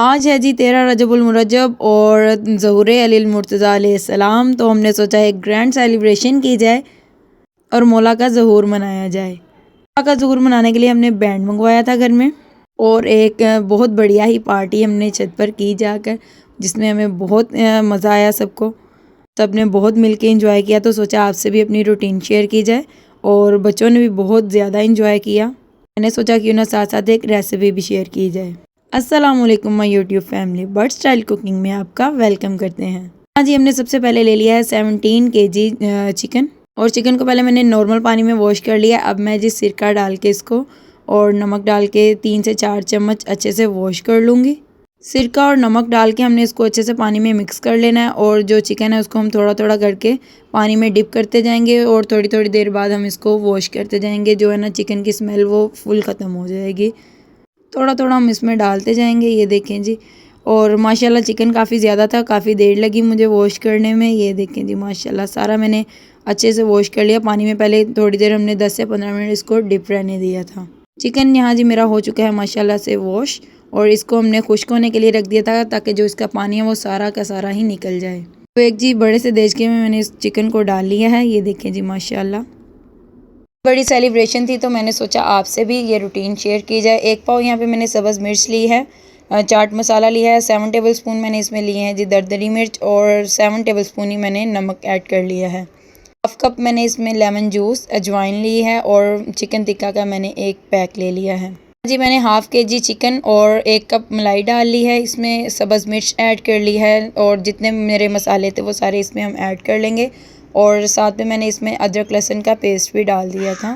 आज है जी 13 रजबुल मुरज्जब और ज़हूर अलील मुर्तज़ा अलैहिस्सलाम। तो हमने सोचा एक ग्रैंड सेलिब्रेशन की जाए और मौला का ज़हूर मनाया जाए। मौला का ज़हूर मनाने के लिए हमने बैंड मंगवाया था घर में और एक बहुत बढ़िया ही पार्टी हमने छत पर की जाकर, जिसमें हमें बहुत मज़ा आया। सब ने बहुत मिल के इंजॉय किया। तो सोचा आपसे भी अपनी रूटीन शेयर की जाए और बच्चों ने भी बहुत ज़्यादा इंजॉय किया। मैंने सोचा क्यों ना साथ साथ एक रेसिपी भी शेयर की जाए। अस्सलाम वालेकुम my YouTube family, bird style cooking में आपका वेलकम करते हैं। हाँ जी, हमने सबसे पहले ले लिया है 17 kg चिकन और चिकन को पहले मैंने नॉर्मल पानी में वॉश कर लिया। अब मैं जी सिरका डाल के इसको और नमक डाल के 3 से 4 चम्मच अच्छे से वॉश कर लूँगी। सिरका और नमक डाल के हमने इसको अच्छे से पानी में मिक्स कर लेना है और जो चिकन है उसको हम थोड़ा थोड़ा करके पानी में डिप करते जाएंगे और थोड़ी थोड़ी देर बाद हम इसको वॉश करते जाएंगे। जो है ना चिकन की स्मेल वो फुल ख़त्म हो जाएगी। थोड़ा थोड़ा हम इसमें डालते जाएंगे। ये देखें जी, और माशाल्लाह चिकन काफ़ी ज़्यादा था, काफ़ी देर लगी मुझे वॉश करने में। ये देखें जी, माशाल्लाह सारा मैंने अच्छे से वॉश कर लिया पानी में। पहले थोड़ी देर हमने 10 से 15 मिनट इसको डिप रहने दिया था। चिकन यहाँ जी मेरा हो चुका है माशाल्लाह से वॉश और इसको हमने खुश्क होने के लिए रख दिया था ताकि जो इसका पानी है वो सारा का सारा ही निकल जाए। तो एक जी बड़े से देचके में मैंने इस चिकन को डाल लिया है। ये देखें जी, माशाल्लाह बड़ी सेलिब्रेशन थी तो मैंने सोचा आपसे भी ये रूटीन शेयर की जाए। एक पाव यहाँ पे मैंने सब्ज़ मिर्च ली है, चाट मसाला लिया है, 7 टेबलस्पून मैंने इसमें लिए हैं जी दरदरी मिर्च और 7 टेबलस्पून ही मैंने नमक ऐड कर लिया है। हाफ कप मैंने इसमें लेमन जूस, अजवाइन ली है और चिकन टिक्का का मैंने एक पैक ले लिया है जी। मैंने हाफ़ kg चिकन और 1 कप मलाई डाल ली है। इसमें सब्ज़ मिर्च ऐड कर ली है और जितने मेरे मसाले थे वो सारे इसमें हम ऐड कर लेंगे और साथ में मैंने इसमें अदरक लहसुन का पेस्ट भी डाल दिया था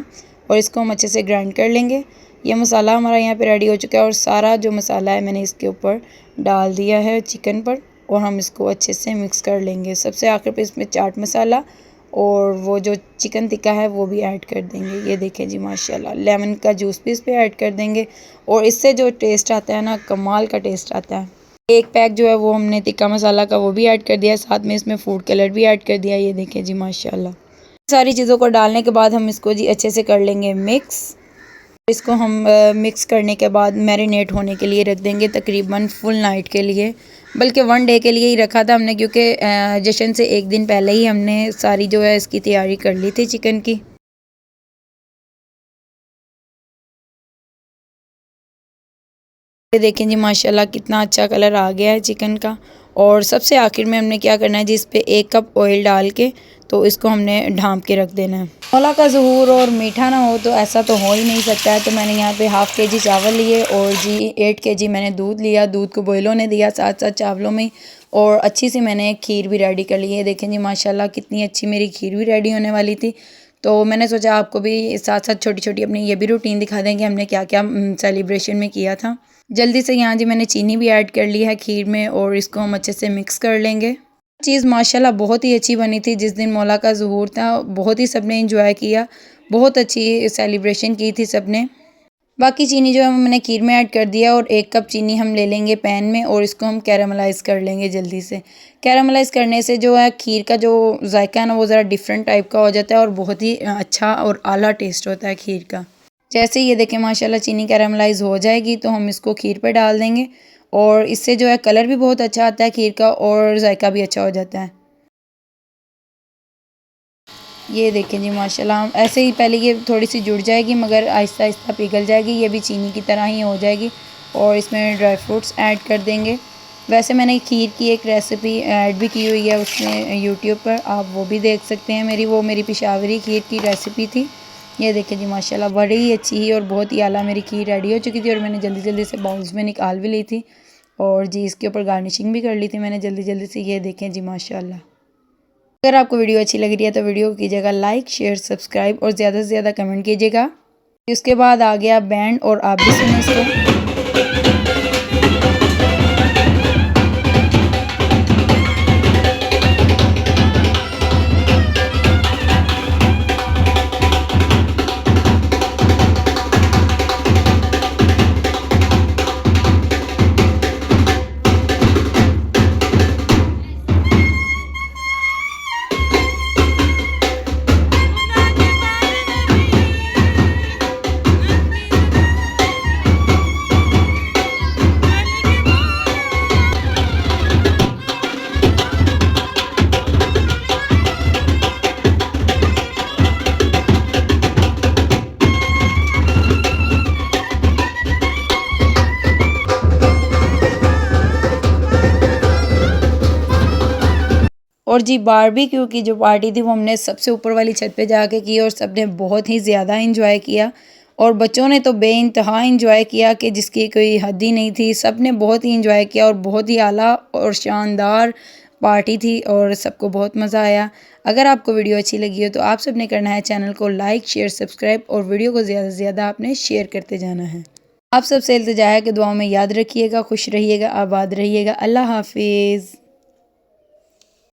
और इसको हम अच्छे से ग्राइंड कर लेंगे। ये मसाला हमारा यहाँ पे रेडी हो चुका है और सारा जो मसाला है मैंने इसके ऊपर डाल दिया है चिकन पर और हम इसको अच्छे से मिक्स कर लेंगे। सबसे आखिर पे इसमें चाट मसाला और वो जो चिकन टिक्का है वो भी ऐड कर देंगे। ये देखें जी, माशाल्लाह लेमन का जूस भी इस पर ऐड कर देंगे और इससे जो टेस्ट आता है ना, कमाल का टेस्ट आता है। एक पैक जो है वो हमने टिक्का मसाला का वो भी ऐड कर दिया, साथ में इसमें फूड कलर भी ऐड कर दिया। ये देखें जी, माशाल्लाह सारी चीज़ों को डालने के बाद हम इसको जी अच्छे से कर लेंगे मिक्स। इसको हम मिक्स करने के बाद मैरिनेट होने के लिए रख देंगे तकरीबन फुल नाइट के लिए, बल्कि 1 डे के लिए ही रखा था हमने क्योंकि जश्न से एक दिन पहले ही हमने सारी जो है इसकी तैयारी कर ली थी चिकन की। ये देखें जी, माशाल्लाह कितना अच्छा कलर आ गया है चिकन का। और सबसे आखिर में हमने क्या करना है जी, इस पे 1 कप ऑयल डाल के तो इसको हमने ढाँप के रख देना है। मौला का ज़हूर और मीठा ना हो तो ऐसा तो हो ही नहीं सकता है। तो मैंने यहाँ पे हाफ़ kg चावल लिए और जी 8 kg मैंने दूध लिया। दूध को बॉयल होने दिया साथ साथ चावलों में और अच्छी सी मैंने खीर भी रेडी कर ली है। देखें जी, माशाल्लाह कितनी अच्छी मेरी खीर भी रेडी होने वाली थी। तो मैंने सोचा आपको भी साथ साथ छोटी छोटी अपनी ये भी रूटीन दिखा दें कि हमने क्या क्या सेलिब्रेशन में किया था। जल्दी से यहाँ जी मैंने चीनी भी ऐड कर ली है खीर में और इसको हम अच्छे से मिक्स कर लेंगे। चीज़ माशाल्लाह बहुत ही अच्छी बनी थी। जिस दिन मौला का ज़हूर था बहुत ही सबने एंजॉय किया, बहुत अच्छी सेलिब्रेशन की थी सबने। बाकी चीनी जो है मैंने खीर में ऐड कर दिया और 1 कप चीनी हम ले लेंगे पैन में और इसको हम कैरामलाइज़ कर लेंगे जल्दी से। कैरामलाइज़ करने से जो है खीर का जो जायका है ना वो ज़रा डिफरेंट टाइप का हो जाता है और बहुत ही अच्छा और आला टेस्ट होता है खीर का। जैसे ये देखें माशाल्लाह चीनी कैरामलाइज़ हो जाएगी तो हम इसको खीर पर डाल देंगे और इससे जो है कलर भी बहुत अच्छा आता है खीर का और जायका भी अच्छा हो जाता है। ये देखें जी, माशाल्लाह हम ऐसे ही पहले ये थोड़ी सी जुड़ जाएगी मगर आहिस्ता आहिस्ता पिघल जाएगी। ये भी चीनी की तरह ही हो जाएगी और इसमें ड्राई फ्रूट्स ऐड कर देंगे। वैसे मैंने खीर की एक रेसिपी ऐड भी की हुई है उसमें यूट्यूब पर, आप वो भी देख सकते हैं। मेरी पिशावरी खीर की रेसिपी थी। ये देखें जी, माशाल्लाह बड़ी ही अच्छी ही और बहुत ही आला मेरी खीर रेडी हो चुकी थी और मैंने जल्दी जल्दी से बाउल्स में निकाल भी ली थी और जी इसके ऊपर गार्निशिंग भी कर ली थी मैंने जल्दी जल्दी से। ये देखें जी, माशाल्लाह अगर आपको वीडियो अच्छी लग रही है तो वीडियो को कीजिएगा लाइक, शेयर, सब्सक्राइब और ज़्यादा से ज़्यादा कमेंट कीजिएगा। उसके बाद आ गया बैंड और आप भी सुने इसको। और जी बारबेक्यू की जो पार्टी थी वो हमने सबसे ऊपर वाली छत पे जाके की और सबने बहुत ही ज़्यादा इंजॉय किया और बच्चों ने तो बेइंतहा इंजॉय किया कि जिसकी कोई हद ही नहीं थी। सब ने बहुत ही इंजॉय किया और बहुत ही आला और शानदार पार्टी थी और सबको बहुत मज़ा आया। अगर आपको वीडियो अच्छी लगी हो तो आप सब ने करना है चैनल को लाइक शेयर सब्सक्राइब और वीडियो को ज़्यादा से ज़्यादा आपने शेयर करते जाना है। आप सबसे इल्तिजा है कि दुआओं में याद रखिएगा, खुश रहिएगा, आबाद रहिएगा। अल्लाह हाफिज़।